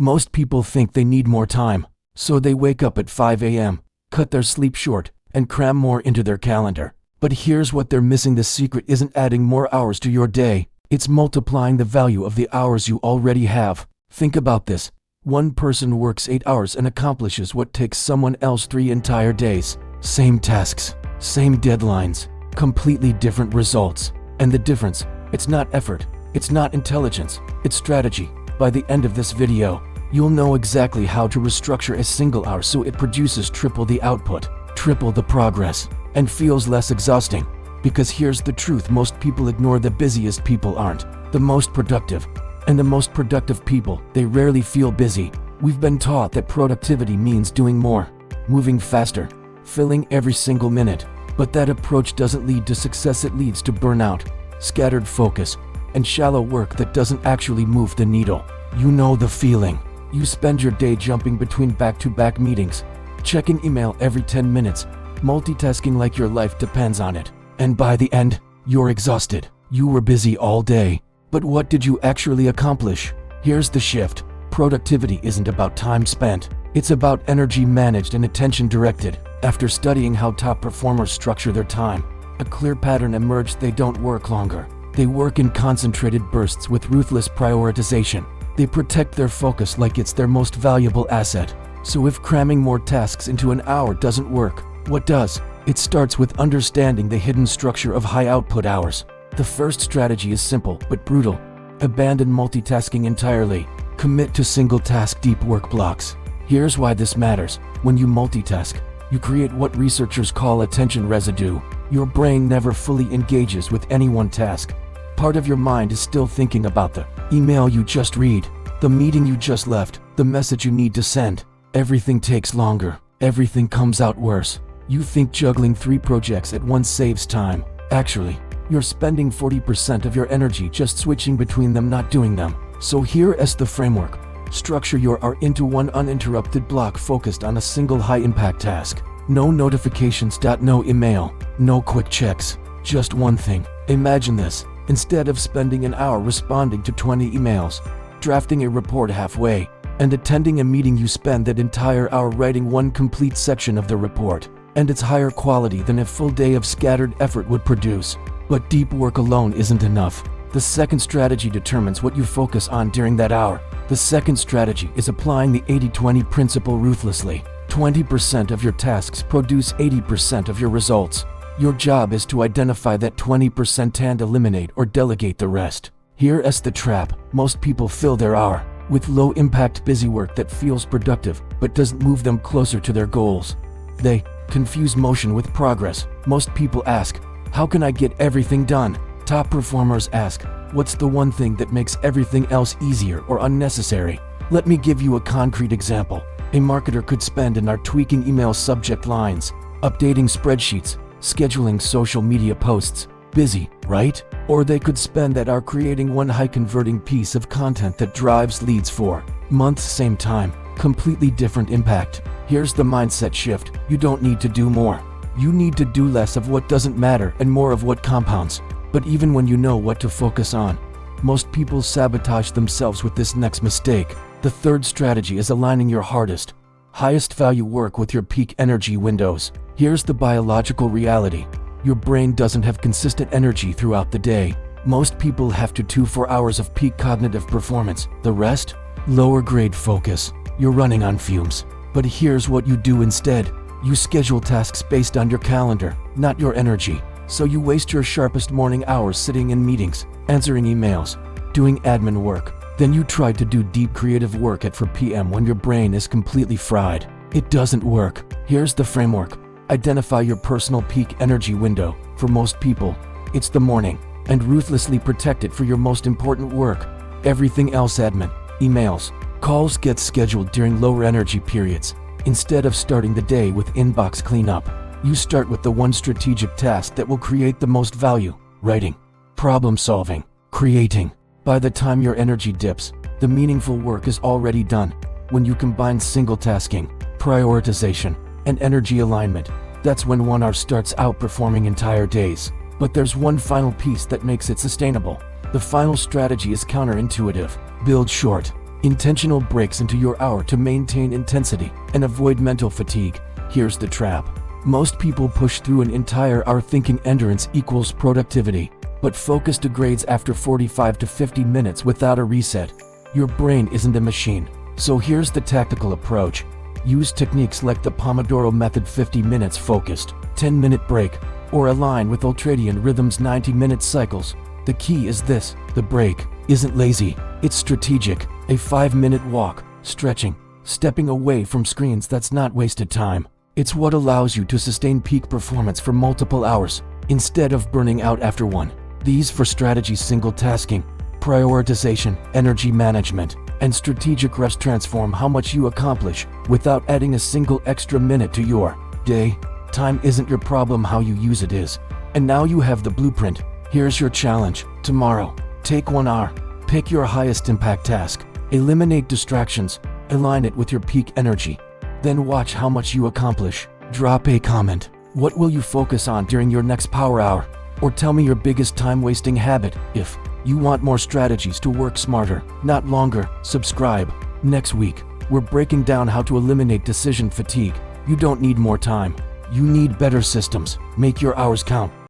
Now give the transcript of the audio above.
Most people think they need more time, so they wake up at 5 a.m., cut their sleep short, and cram more into their calendar. But here's what they're missing: the secret isn't adding more hours to your day, it's multiplying the value of the hours you already have. Think about this. One person works 8 hours and accomplishes what takes someone else 3 entire days. Same tasks, same deadlines, completely different results. And the difference, it's not effort, it's not intelligence, it's strategy. By the end of this video, you'll know exactly how to restructure a single hour so it produces triple the output, triple the progress, and feels less exhausting. Because here's the truth: most people ignore the busiest people aren't the most productive. And the most productive people, they rarely feel busy. We've been taught that productivity means doing more, moving faster, filling every single minute. But that approach doesn't lead to success, it leads to burnout, scattered focus, and shallow work that doesn't actually move the needle. You know the feeling. You spend your day jumping between back-to-back meetings, checking email every 10 minutes, multitasking like your life depends on it. And by the end, you're exhausted. You were busy all day, but what did you actually accomplish? Here's the shift. Productivity isn't about time spent. It's about energy managed and attention directed. After studying how top performers structure their time, a clear pattern emerged: they don't work longer. They work in concentrated bursts with ruthless prioritization. They protect their focus like it's their most valuable asset. So if cramming more tasks into an hour doesn't work, what does? It starts with understanding the hidden structure of high output hours. The first strategy is simple but brutal. Abandon multitasking entirely. Commit to single task deep work blocks. Here's why this matters. When you multitask, you create what researchers call attention residue. Your brain never fully engages with any one task. Part of your mind is still thinking about the email you just read, the meeting you just left, the message you need to send. Everything takes longer. Everything comes out worse. You think juggling 3 projects at once saves time. Actually, you're spending 40% of your energy just switching between them, not doing them. So here's the framework. Structure your hour into one uninterrupted block focused on a single high-impact task. No notifications, no email, no quick checks. Just one thing. Imagine this. Instead of spending an hour responding to 20 emails, drafting a report halfway, and attending a meeting, you spend that entire hour writing one complete section of the report. And it's higher quality than a full day of scattered effort would produce. But deep work alone isn't enough. The second strategy determines what you focus on during that hour. The second strategy is applying the 80-20 principle ruthlessly. 20% of your tasks produce 80% of your results. Your job is to identify that 20% and eliminate or delegate the rest. Here's the trap. Most people fill their hour with low-impact busy work that feels productive but doesn't move them closer to their goals. They confuse motion with progress. Most people ask, how can I get everything done? Top performers ask, what's the one thing that makes everything else easier or unnecessary? Let me give you a concrete example. A marketer could spend an hour tweaking email subject lines, updating spreadsheets, scheduling social media posts. Busy, right? Or they could spend that hour creating one high-converting piece of content that drives leads for months. Same time, completely different impact. Here's the mindset shift. You don't need to do more. You need to do less of what doesn't matter and more of what compounds. But even when you know what to focus on, most people sabotage themselves with this next mistake. The third strategy is aligning your hardest, highest value work with your peak energy windows. Here's the biological reality. Your brain doesn't have consistent energy throughout the day. Most people have 2 to 4 hours of peak cognitive performance. The rest? Lower grade focus. You're running on fumes. But here's what you do instead. You schedule tasks based on your calendar, not your energy. So you waste your sharpest morning hours sitting in meetings, answering emails, doing admin work. Then you try to do deep creative work at 4 p.m. when your brain is completely fried. It doesn't work. Here's the framework. Identify your personal peak energy window. For most people, it's the morning, and ruthlessly protect it for your most important work. Everything else, admin, emails, calls, gets scheduled during lower energy periods. Instead of starting the day with inbox cleanup, you start with the one strategic task that will create the most value: writing, problem solving, creating. By the time your energy dips, the meaningful work is already done. When you combine single tasking, prioritization, and energy alignment, that's when 1 hour starts outperforming entire days. But there's one final piece that makes it sustainable. The final strategy is counterintuitive. Build short, intentional breaks into your hour to maintain intensity and avoid mental fatigue. Here's the trap. Most people push through an entire hour thinking endurance equals productivity, but focus degrades after 45 to 50 minutes without a reset. Your brain isn't a machine. So here's the tactical approach. Use techniques like the Pomodoro method, 50 minutes focused, 10-minute break, or align with ultradian rhythms, 90-minute cycles. The key is this: the break isn't lazy, it's strategic. A 5-minute walk, stretching, stepping away from screens, that's not wasted time. It's what allows you to sustain peak performance for multiple hours, instead of burning out after one. These 4 strategies: single tasking, prioritization, energy management, and strategic rest, transform how much you accomplish without adding a single extra minute to your day. Time isn't your problem, how you use it is. And now you have the blueprint. Here's your challenge. Tomorrow, take 1 hour, pick your highest impact task, eliminate distractions, align it with your peak energy. Then watch how much you accomplish. Drop a comment. What will you focus on during your next power hour? Or tell me your biggest time-wasting habit. If you want more strategies to work smarter, not longer, subscribe. Next week, we're breaking down how to eliminate decision fatigue. You don't need more time. You need better systems. Make your hours count.